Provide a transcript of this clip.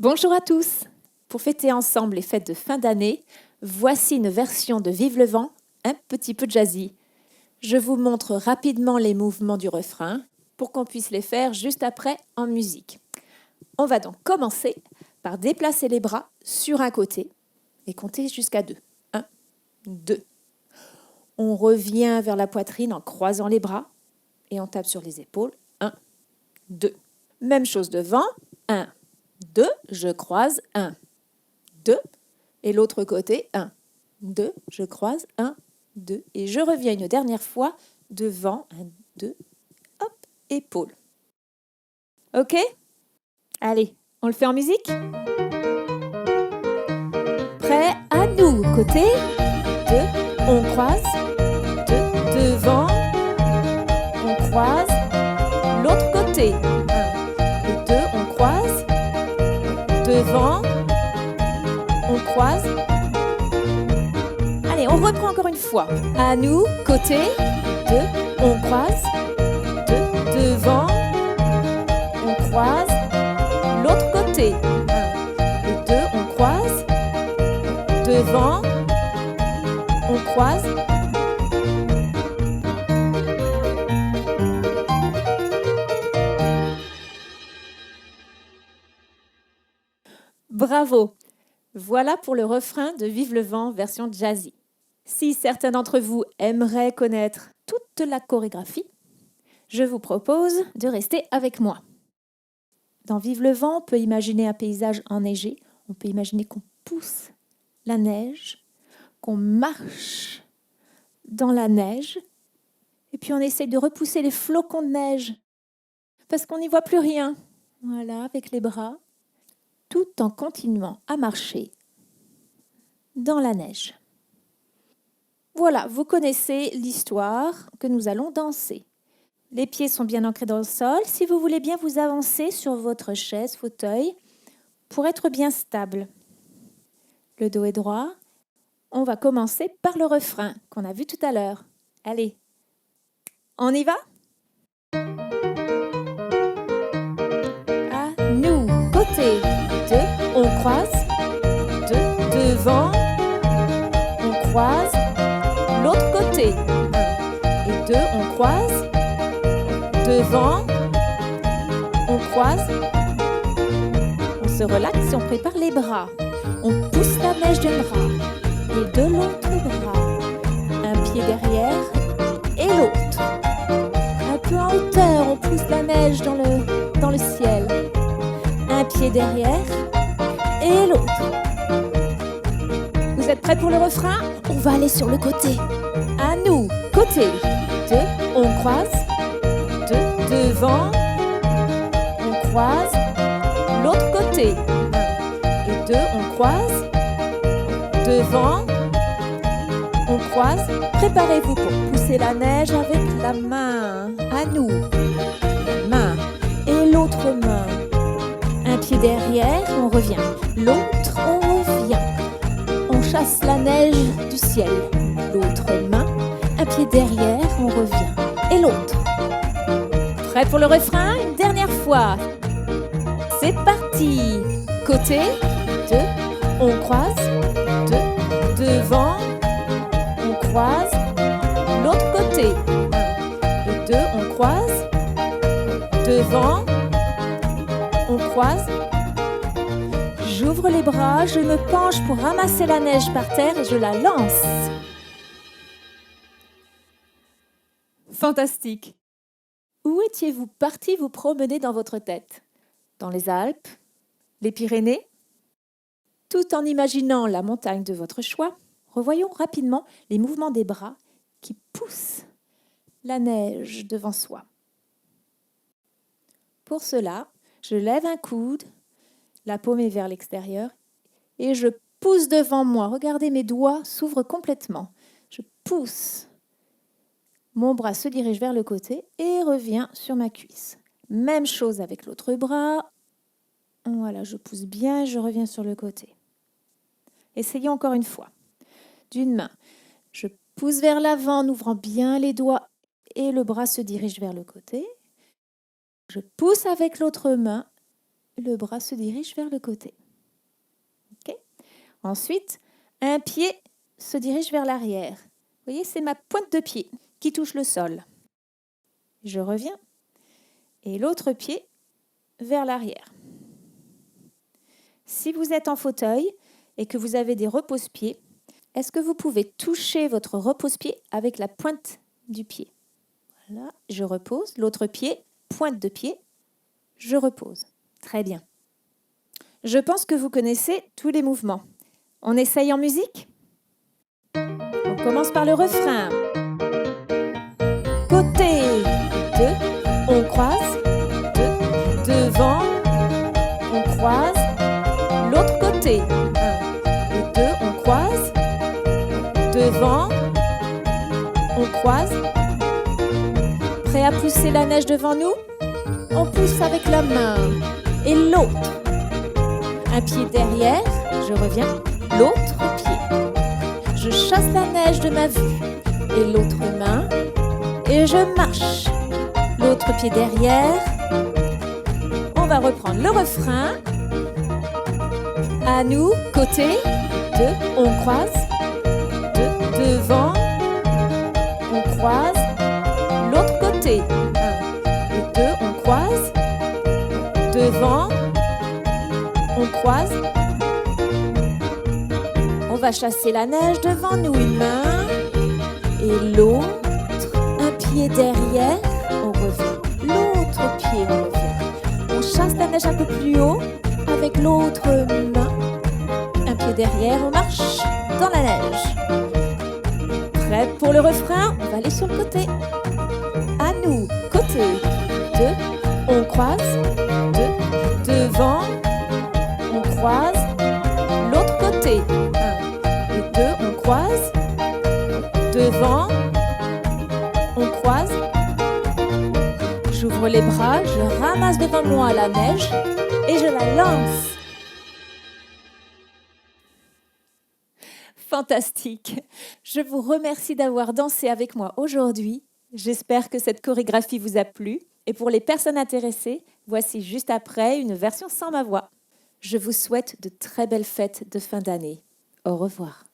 Bonjour à tous! Pour fêter ensemble les fêtes de fin d'année, voici une version de Vive le vent, un petit peu jazzy. Je vous montre rapidement les mouvements du refrain pour qu'on puisse les faire juste après en musique. On va donc commencer par déplacer les bras sur un côté et compter jusqu'à 2. 1, 2. On revient vers la poitrine en croisant les bras et on tape sur les épaules. 1, 2. Même chose devant. 1, 2, je croise, 1, 2, et l'autre côté, 1, 2, je croise, 1, 2, et je reviens une dernière fois, devant, 1, 2, hop, épaule. Ok? Allez, on le fait en musique? Prêt? À nous, côté, 2, on croise, 2, devant, on croise, l'autre côté, 1 et 2, on croise, devant, on croise. Allez, on reprend encore une fois. À nous, côté, 2, on croise, 2, devant, on croise, l'autre côté, 1 et 2, on croise, devant, on croise. Bravo! Voilà pour le refrain de Vive le vent version jazzy. Si certains d'entre vous aimeraient connaître toute la chorégraphie, je vous propose de rester avec moi. Dans Vive le vent, on peut imaginer un paysage enneigé, on peut imaginer qu'on pousse la neige, qu'on marche dans la neige, et puis on essaye de repousser les flocons de neige, parce qu'on n'y voit plus rien. Voilà, avec les bras, tout en continuant à marcher dans la neige. Voilà, vous connaissez l'histoire que nous allons danser. Les pieds sont bien ancrés dans le sol. Si vous voulez bien vous avancer sur votre chaise, fauteuil, pour être bien stable. Le dos est droit. On va commencer par le refrain qu'on a vu tout à l'heure. Allez, on y va? À nous, côté, 2, on croise, 2, devant, on croise, l'autre côté, 1 et 2, on croise, devant, on croise, on se relaxe et on prépare les bras. On pousse la neige d'un bras et de l'autre bras. Un pied derrière et l'autre. Un peu en hauteur, on pousse la neige dans le ciel. Un pied derrière et l'autre. Vous êtes prêts pour le refrain? On va aller sur le côté. À nous, côté, 2, on croise, 2, devant, on croise, l'autre côté, 1 et 2, on croise, devant, on croise. Préparez-vous pour pousser la neige avec la main. À nous, la main et l'autre main. Un pied derrière, on revient. L'autre, on revient. On chasse la neige du ciel. L'autre main, un pied derrière, on revient. Et l'autre. Prêt pour le refrain? Une dernière fois. C'est parti. Côté, 2, on croise, 2, devant, on croise, l'autre côté, 1 et 2, on croise, devant, on croise. J'ouvre les bras, je me penche pour ramasser la neige par terre et je la lance. Fantastique! Où étiez-vous parti vous promener dans votre tête? Dans les Alpes? Les Pyrénées? Tout en imaginant la montagne de votre choix, revoyons rapidement les mouvements des bras qui poussent la neige devant soi. Pour cela, je lève un coude, la paume est vers l'extérieur et je pousse devant moi. Regardez, mes doigts s'ouvrent complètement. Je pousse. Mon bras se dirige vers le côté et revient sur ma cuisse. Même chose avec l'autre bras. Voilà, je pousse bien et je reviens sur le côté. Essayons encore une fois. D'une main, je pousse vers l'avant en ouvrant bien les doigts et le bras se dirige vers le côté. Je pousse avec l'autre main le bras se dirige vers le côté. Okay. Ensuite, un pied se dirige vers l'arrière. Vous voyez, c'est ma pointe de pied qui touche le sol. Je reviens. Et l'autre pied vers l'arrière. Si vous êtes en fauteuil et que vous avez des repose-pieds, est-ce que vous pouvez toucher votre repose-pied avec la pointe du pied? Voilà, je repose. L'autre pied, pointe de pied, je repose. Très bien. Je pense que vous connaissez tous les mouvements. On essaye en musique? On commence par le refrain. Côté 2, on croise. 2, devant, on croise. L'autre côté. 1 et 2, on croise. Devant, on croise. Prêt à pousser la neige devant nous? On pousse avec la main. Et l'autre. Un pied derrière, je reviens. L'autre pied. Je chasse la neige de ma vue. Et l'autre main. Et je marche. L'autre pied derrière. On va reprendre le refrain. À nous, côté 2, on croise. 2, devant, on croise. L'autre côté. 1 et 2, on croise. Devant, on croise. On va chasser la neige devant nous, une main. Et l'autre, un pied derrière, on revient. L'autre pied, on revient. On chasse la neige un peu plus haut avec l'autre main. Un pied derrière, on marche dans la neige. Prêt pour le refrain? On va aller sur le côté. À nous, côté 2, on croise. 2, devant, on croise. L'autre côté. 1 et 2, on croise. Devant, on croise. J'ouvre les bras, je ramasse devant moi la neige et je la lance. Fantastique! Je vous remercie d'avoir dansé avec moi aujourd'hui. J'espère que cette chorégraphie vous a plu. Et pour les personnes intéressées, voici juste après une version sans ma voix. Je vous souhaite de très belles fêtes de fin d'année. Au revoir.